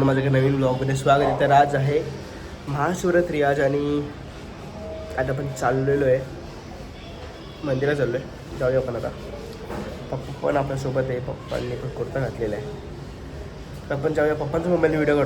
माझ्या नवीन ब्लॉगमध्ये स्वागत आहे. तर आज आहे महाशिवरात्री आज आणि आता आपण चाललेलो आहे मंदिरात चाललो आहे. जाऊया आपण आता. पप्पा पण आपल्यासोबत आहे. पप्पांनी पण कुर्ता घातलेला आहे. तर आपण जाऊया. पप्पांचा मोबाईलने व्हिडिओ काढू.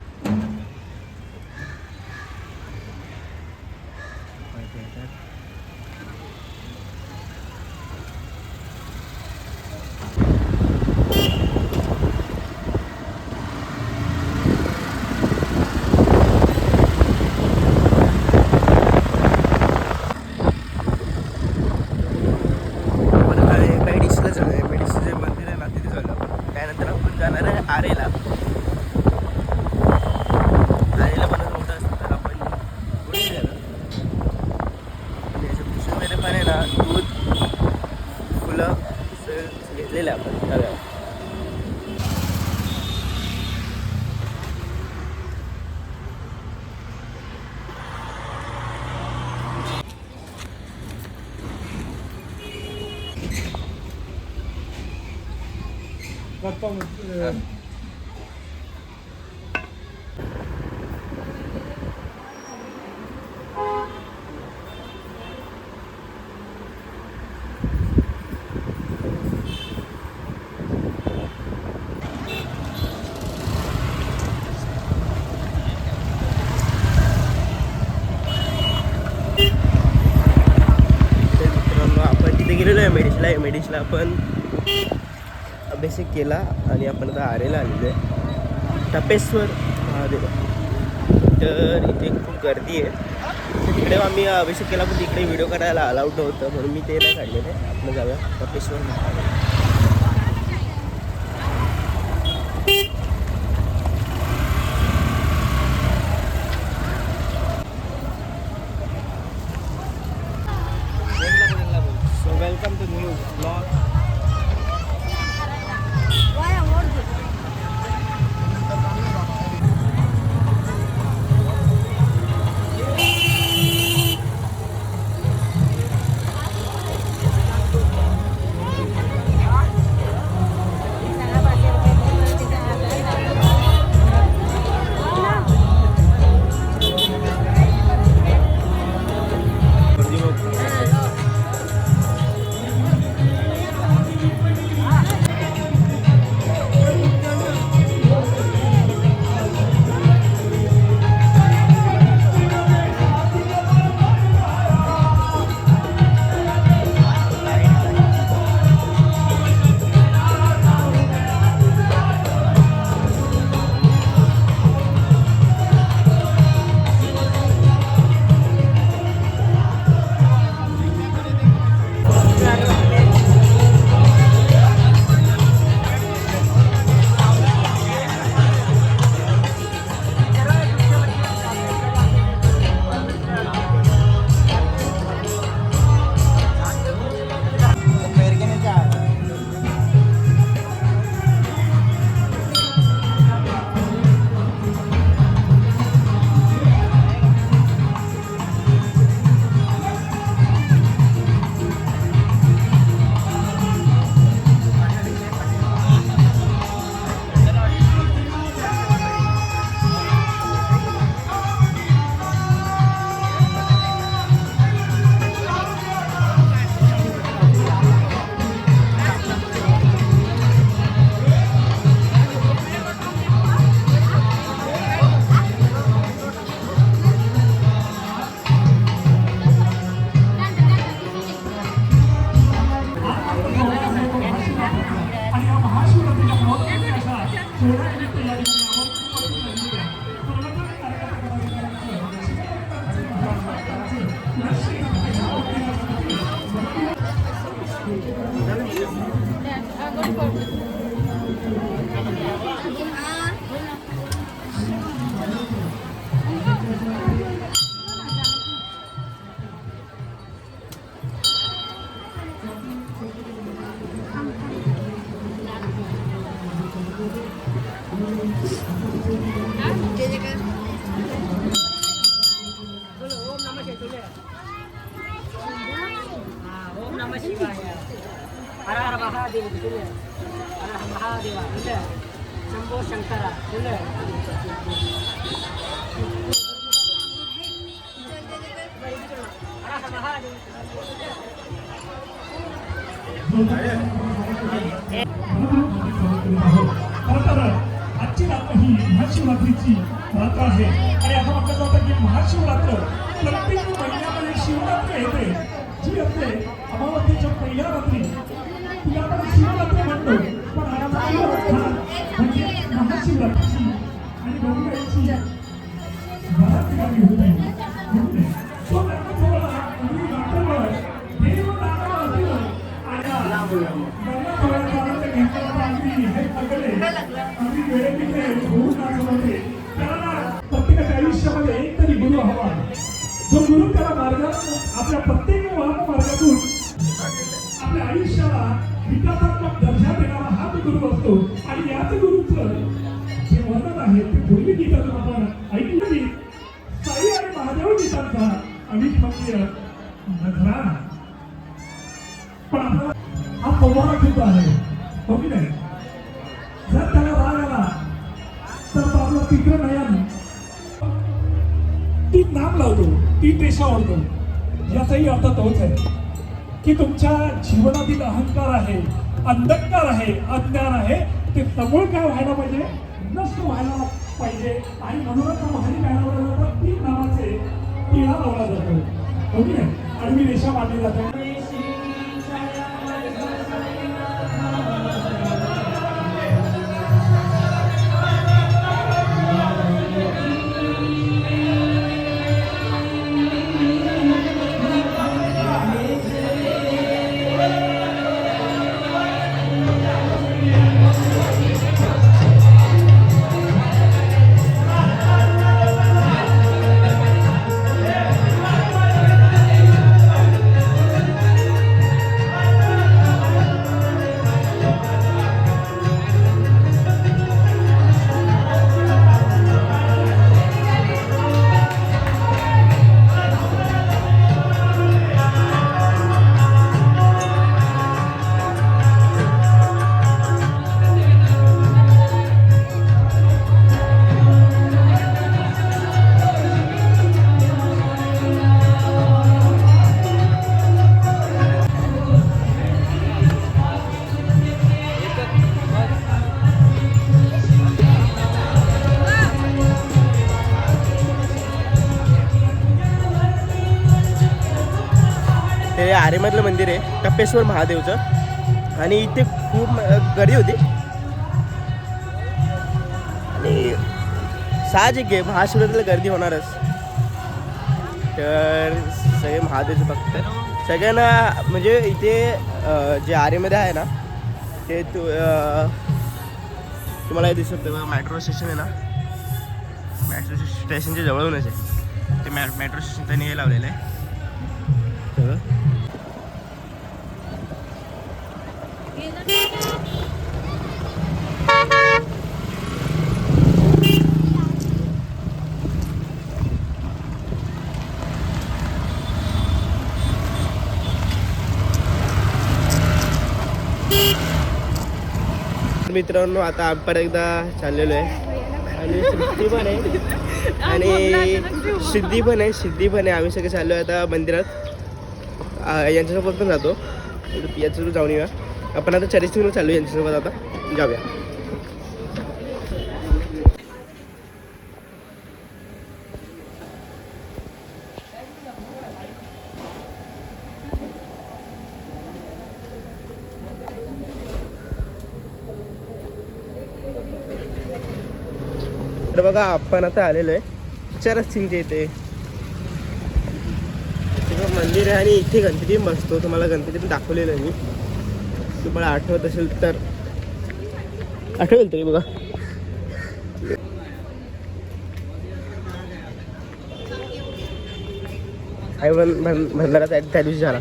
आरेला पण मोठं असतं तर आपण पुढे गेलो आणि याच्या पिशवीमध्ये पण आहे ना दूध फुलं घेतलेलं आपण त्यावेळेला. गेलेलो आहे मेडिसला आपण अभिषेक केला आणि आपण आता आरेला आलेलो आहे टपेश्वर महादेव. तर इथे खूप गर्दी आहे. तर तिकडे आम्ही अभिषेक केला पण तिकडे व्हिडिओ काढायला अलाउड नव्हतं म्हणून मी ते नाही काढलेले. आपण जाऊया Tapeshwar Mahadev. Welcome to new blog. Hara hara Mahadewa gitu ya. Hara Mahadewa. Udah. Shambho Shankara फुलं आजची रात्र ही महाशिवरात्रीची रात्र आहे आणि असं म्हटलं जातं की महाशिवरात्र प्रत्येक महिन्यामध्ये शिवरात्र येते जी असते अमावस्येच्या पहिल्या रात्री तिला आपण शिवरात्र म्हणतो पण म्हणजे महाशिवरात्रीची आणि गौरीची बराच गावी होती तो रात्रभर देव नागावर प्रत्येकाच्या आयुष्यामध्ये एक तरी गुरु हवा जो गुरु त्याला मार्गात आपल्या प्रत्येक मार्गातून आपल्या आयुष्याला विकासात्मक दर्जा देणारा हा तो गुरु असतो आणि याच गुरुचं जे वर्णन आहे ते पूर्वी गीतातून आपण ऐकलं की साई आणि महादेव गीतांचा अनेक मंदिर नजरा पण आपल्याला हा संवाद सुद्धा आहे हो की नाही जर त्याला राग आला तर तो आपलं तिकडं नयन ती नाम लावतो ती पेशा ओढतो याचाही अर्थ तोच आहे की तुमच्या जीवनातील अहंकार आहे अंधकार आहे अज्ञान आहे ते समूळ काय व्हायला पाहिजे नष्ट व्हायला पाहिजे आणि म्हणूनच महारी काय लावला जातं ती नावाचे टिळा लावला जातो हो की नाही आणि मी रेषा मानली जाते हे आरेमधलं मंदिर आहे टप्पेश्वर महादेवचं आणि इथे खूप गर्दी होती आणि साहजिक आहे महाशिवरात्रीला गर्दी होणारच तर सगळे महादेवचे भक्त सगळ्यांना म्हणजे इथे जे आरेमध्ये आहे ना ते तुम्हाला हे दिसत मेट्रो स्टेशन आहे ना मेट्रो स्टेशनच्या जवळूनच आहे ते मेट्रो स्टेशन त्यांनी हे लावलेलं आहे मित्रांनो आता आपण एकदा चाललेलो आहे आणि सिद्धी पण आहे आणि सिद्धी पण आहे आम्ही सगळे चाललो आहे आता मंदिरात यांच्यासोबत पण जातो याच्यासोबत जाऊन येऊया आपण आता चरिस्तीवर चालू यांच्यासोबत आता जाऊया तर बघा आपण आता आलेलो आहे चरस्तींच्या इथे मंदिर आहे आणि इथे गणपती बसतो तुम्हाला गणपती पण दाखवलेलं आहे मी तुम्हाला आठवत असेल तर आठवेल तरी बघा आई भंडारा त्या दिवशी झाला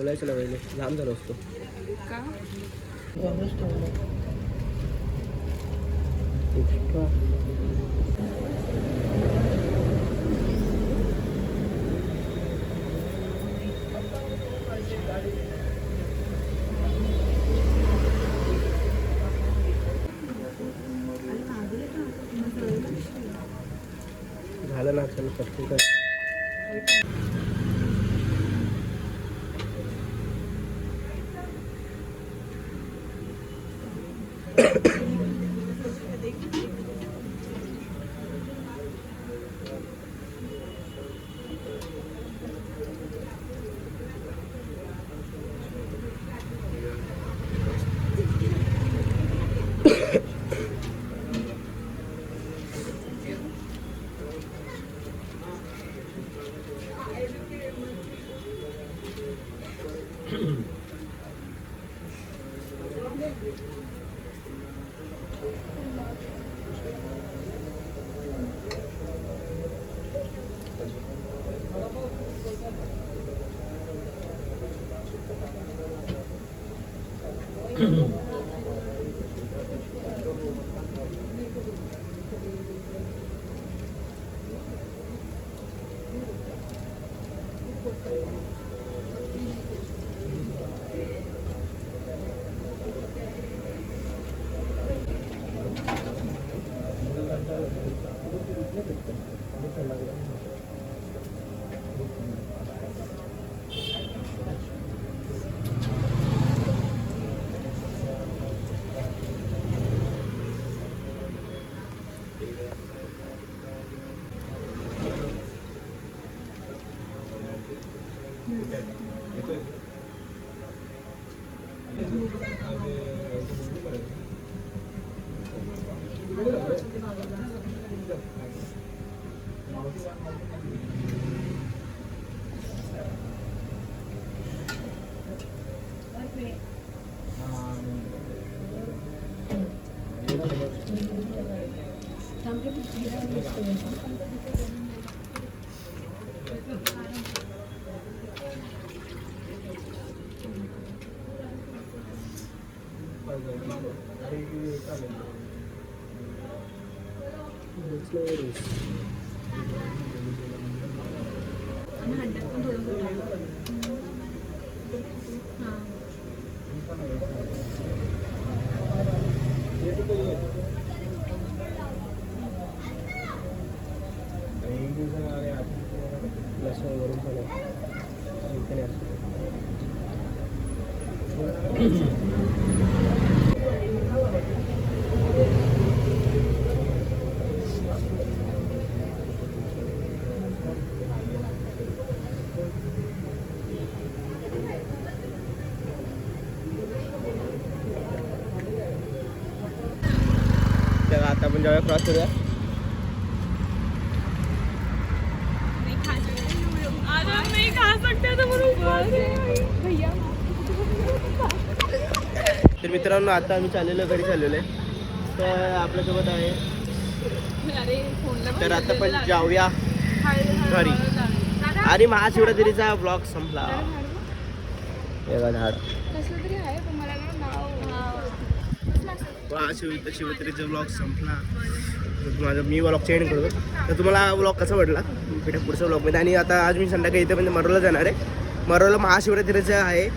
बोलायचं ना पहिले जाम झालो असतो का झालं ना चल पटकन कर. चला आता आपण जाऊया क्रॉस करूया. नहीं खा सकते तो भैया. तर मित्रांनो आता आम्ही चाललेलो घरी चाललेलो आहे. तर आपल्यासोबत आहे अरे फोनला तर आता पण जाऊया घरी. आणि महाशिवरात्रीचा ब्लॉग संपला. हे बघा झाड कसलं तरी आहे पण मला नाव शिवरात्रीचा ब्लॉग संपला. माझा मी ब्लॉग चेंज करतो. तर तुम्हाला ब्लॉग कसा वाटला भेटा पुढच्या ब्लॉगमध्ये. आणि आता आज मी संध्याकाळी इथे म्हणजे मरोला जाणार आहे. मरोला महाशिवरात्रीचं आहे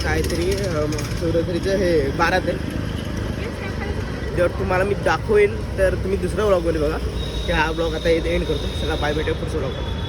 काहीतरी महाशिवरात्रीचं हे 12 आहे. जर तुम्हाला मी दाखवेन तर तुम्ही दुसऱ्या ब्लॉगमध्ये बघा की हा ब्लॉग आता इथे एंड करतो. सगळा बाय भेटेल पुढच्या ब्लॉगमध्ये.